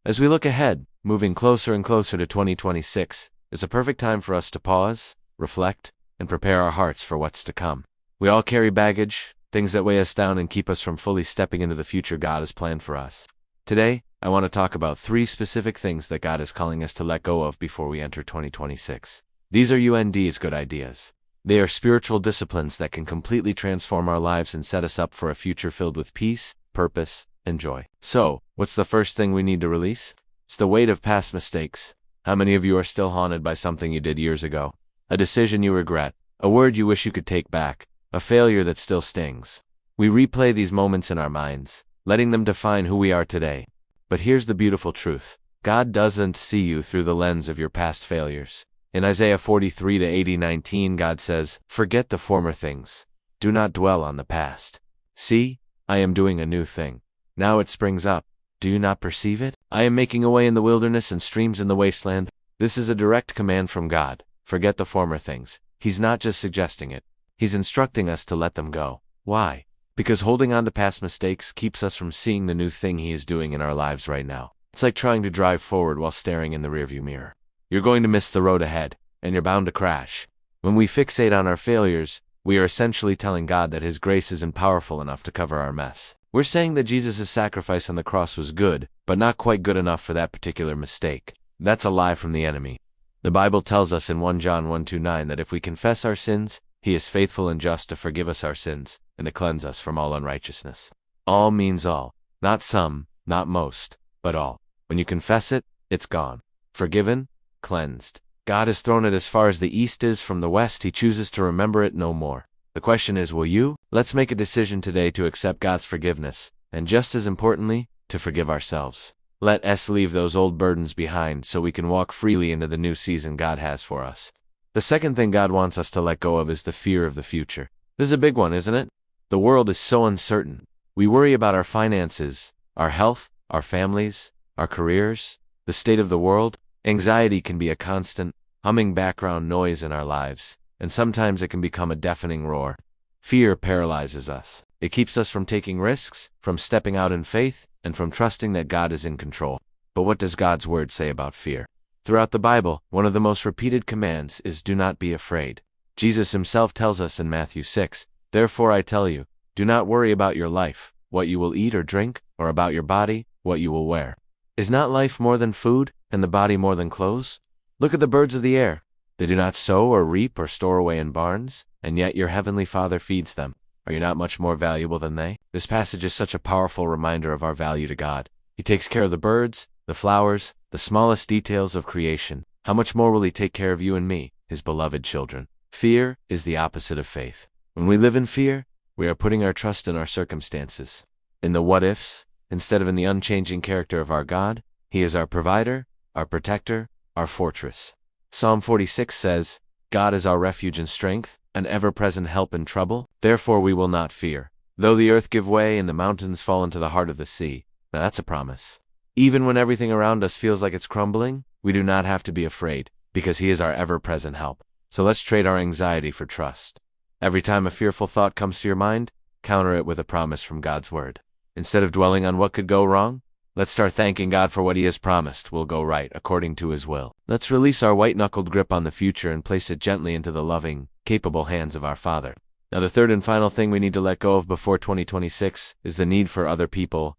As we look ahead, moving closer and closer to 2026, is a perfect time for us to pause, reflect, and prepare our hearts for what's to come. We all carry baggage, things that weigh us down and keep us from fully stepping into the future God has planned for us. Today, I want to talk about 3 specific things that God is calling us to let go of before we enter 2026. These are UND's good ideas. They are spiritual disciplines that can completely transform our lives and set us up for a future filled with peace, purpose, and joy. So, what's the first thing we need to release? It's the weight of past mistakes. How many of you are still haunted by something you did years ago? A decision you regret, a word you wish you could take back, a failure that still stings. We replay these moments in our minds, letting them define who we are today. But here's the beautiful truth. God doesn't see you through the lens of your past failures. In Isaiah 43:80-19, God says, "Forget the former things. Do not dwell on the past. See, I am doing a new thing. Now it springs up. Do you not perceive it? I am making a way in the wilderness and streams in the wasteland." This is a direct command from God. Forget the former things. He's not just suggesting it. He's instructing us to let them go. Why? Because holding on to past mistakes keeps us from seeing the new thing He is doing in our lives right now. It's like trying to drive forward while staring in the rearview mirror. You're going to miss the road ahead, and you're bound to crash. When we fixate on our failures, we are essentially telling God that His grace isn't powerful enough to cover our mess. We're saying that Jesus' sacrifice on the cross was good, but not quite good enough for that particular mistake. That's a lie from the enemy. The Bible tells us in 1 John 1:9 that if we confess our sins, He is faithful and just to forgive us our sins and to cleanse us from all unrighteousness. All means all, not some, not most, but all. When you confess it, it's gone. Forgiven, cleansed. God has thrown it as far as the east is from the west. He chooses to remember it no more. The question is, will you? Let's make a decision today to accept God's forgiveness, and just as importantly, to forgive ourselves. Let us leave those old burdens behind so we can walk freely into the new season God has for us. The second thing God wants us to let go of is the fear of the future. This is a big one, isn't it? The world is so uncertain. We worry about our finances, our health, our families, our careers, the state of the world. Anxiety can be a constant, humming background noise in our lives, and sometimes it can become a deafening roar. Fear paralyzes us. It keeps us from taking risks, from stepping out in faith, and from trusting that God is in control. But what does God's word say about fear? Throughout the Bible, one of the most repeated commands is do not be afraid. Jesus Himself tells us in Matthew 6, "Therefore I tell you, do not worry about your life, what you will eat or drink, or about your body, what you will wear. Is not life more than food, and the body more than clothes? Look at the birds of the air. They do not sow or reap or store away in barns, and yet your heavenly Father feeds them. Are you not much more valuable than they?" This passage is such a powerful reminder of our value to God. He takes care of the birds, the flowers, the smallest details of creation. How much more will He take care of you and me, His beloved children? Fear is the opposite of faith. When we live in fear, we are putting our trust in our circumstances, in the what-ifs, instead of in the unchanging character of our God. He is our provider, our protector, our fortress. Psalm 46 says, "God is our refuge and strength, an ever-present help in trouble. Therefore we will not fear. Though the earth give way and the mountains fall into the heart of the sea." Now that's a promise. Even when everything around us feels like it's crumbling, we do not have to be afraid, because He is our ever-present help. So let's trade our anxiety for trust. Every time a fearful thought comes to your mind, counter it with a promise from God's word. Instead of dwelling on what could go wrong, let's start thanking God for what He has promised will go right according to His will. Let's release our white-knuckled grip on the future and place it gently into the loving, capable hands of our Father. Now the third and final thing we need to let go of before 2026 is the need for other people's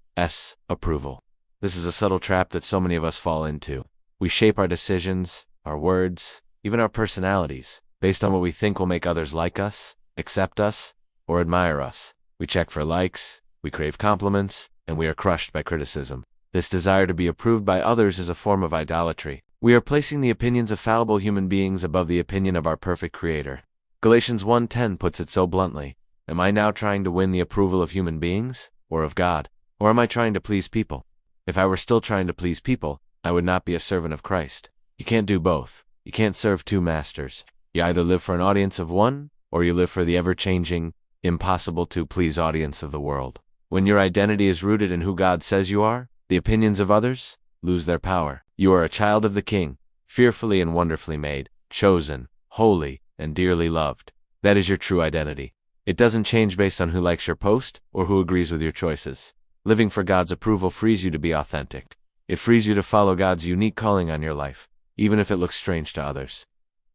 approval. This is a subtle trap that so many of us fall into. We shape our decisions, our words, even our personalities, based on what we think will make others like us, accept us, or admire us. We check for likes, we crave compliments, and we are crushed by criticism. This desire to be approved by others is a form of idolatry. We are placing the opinions of fallible human beings above the opinion of our perfect Creator. Galatians 1:10 puts it so bluntly. Am I now trying to win the approval of human beings, or of God? Or am I trying to please people? If I were still trying to please people, I would not be a servant of Christ. You can't do both. You can't serve two masters. You either live for an audience of one, or you live for the ever-changing, impossible-to-please audience of the world. When your identity is rooted in who God says you are, the opinions of others lose their power. You are a child of the King, fearfully and wonderfully made, chosen, holy, and dearly loved. That is your true identity. It doesn't change based on who likes your post or who agrees with your choices. Living for God's approval frees you to be authentic. It frees you to follow God's unique calling on your life, even if it looks strange to others.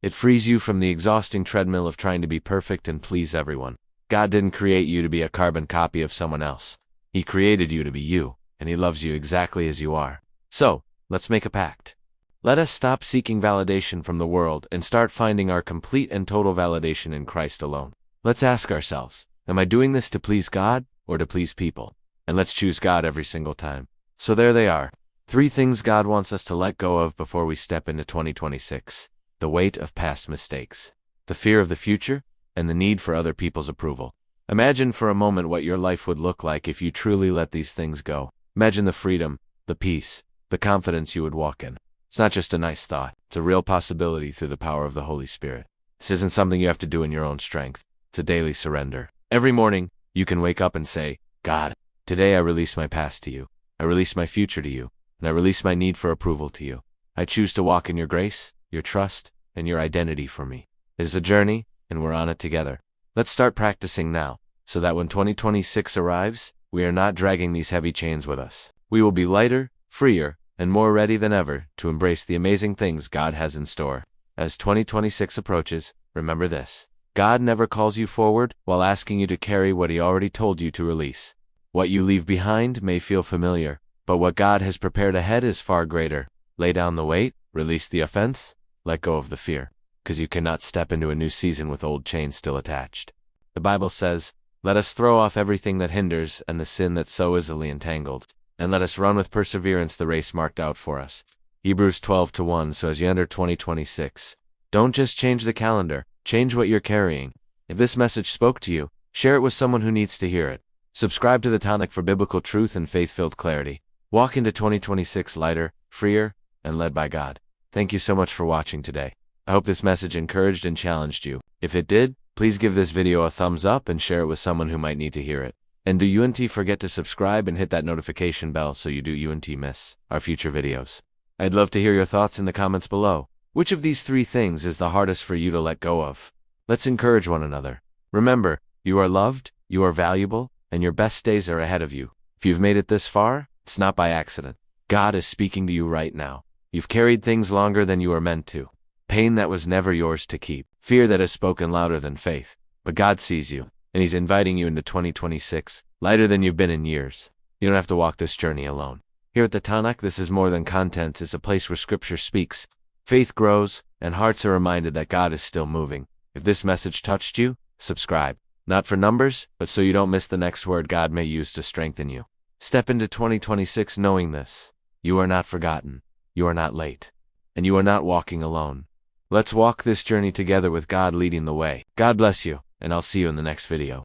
It frees you from the exhausting treadmill of trying to be perfect and please everyone. God didn't create you to be a carbon copy of someone else. He created you to be you, and He loves you exactly as you are. So, let's make a pact. Let us stop seeking validation from the world and start finding our complete and total validation in Christ alone. Let's ask ourselves, am I doing this to please God or to please people? And let's choose God every single time. So there they are. 3 things God wants us to let go of before we step into 2026. The weight of past mistakes, the fear of the future, and the need for other people's approval. Imagine for a moment what your life would look like if you truly let these things go. Imagine the freedom, the peace, the confidence you would walk in. It's not just a nice thought. It's a real possibility through the power of the Holy Spirit. This isn't something you have to do in your own strength. It's a daily surrender. Every morning, you can wake up and say, God, today I release my past to you. I release my future to you, and I release my need for approval to you. I choose to walk in your grace, your trust, and your identity for me. It is a journey, and we're on it together. Let's start practicing now, so that when 2026 arrives, we are not dragging these heavy chains with us. We will be lighter, freer, and more ready than ever to embrace the amazing things God has in store. As 2026 approaches, remember this. God never calls you forward while asking you to carry what He already told you to release. What you leave behind may feel familiar, but what God has prepared ahead is far greater. Lay down the weight, release the offense, let go of the fear, because you cannot step into a new season with old chains still attached. The Bible says, let us throw off everything that hinders and the sin that so easily entangled, and let us run with perseverance the race marked out for us. Hebrews 12:1. So as you enter 2026, don't just change the calendar, change what you're carrying. If this message spoke to you, share it with someone who needs to hear it. Subscribe to the tonic for biblical truth and faith-filled clarity. Walk into 2026 lighter, freer, and led by God. Thank you so much for watching today. I hope this message encouraged and challenged you. If it did, please give this video a thumbs up and share it with someone who might need to hear it. And do you forget to subscribe and hit that notification bell so you don't miss our future videos. I'd love to hear your thoughts in the comments below. Which of these 3 things is the hardest for you to let go of? Let's encourage one another. Remember, you are loved, you are valuable, and your best days are ahead of you. If you've made it this far, it's not by accident. God is speaking to you right now. You've carried things longer than you were meant to. Pain that was never yours to keep. Fear that has spoken louder than faith. But God sees you, and He's inviting you into 2026, lighter than you've been in years. You don't have to walk this journey alone. Here at the Tonic, this is more than content. It's a place where Scripture speaks, faith grows, and hearts are reminded that God is still moving. If this message touched you, subscribe. Not for numbers, but so you don't miss the next word God may use to strengthen you. Step into 2026 knowing this. You are not forgotten. You are not late. And you are not walking alone. Let's walk this journey together with God leading the way. God bless you, and I'll see you in the next video.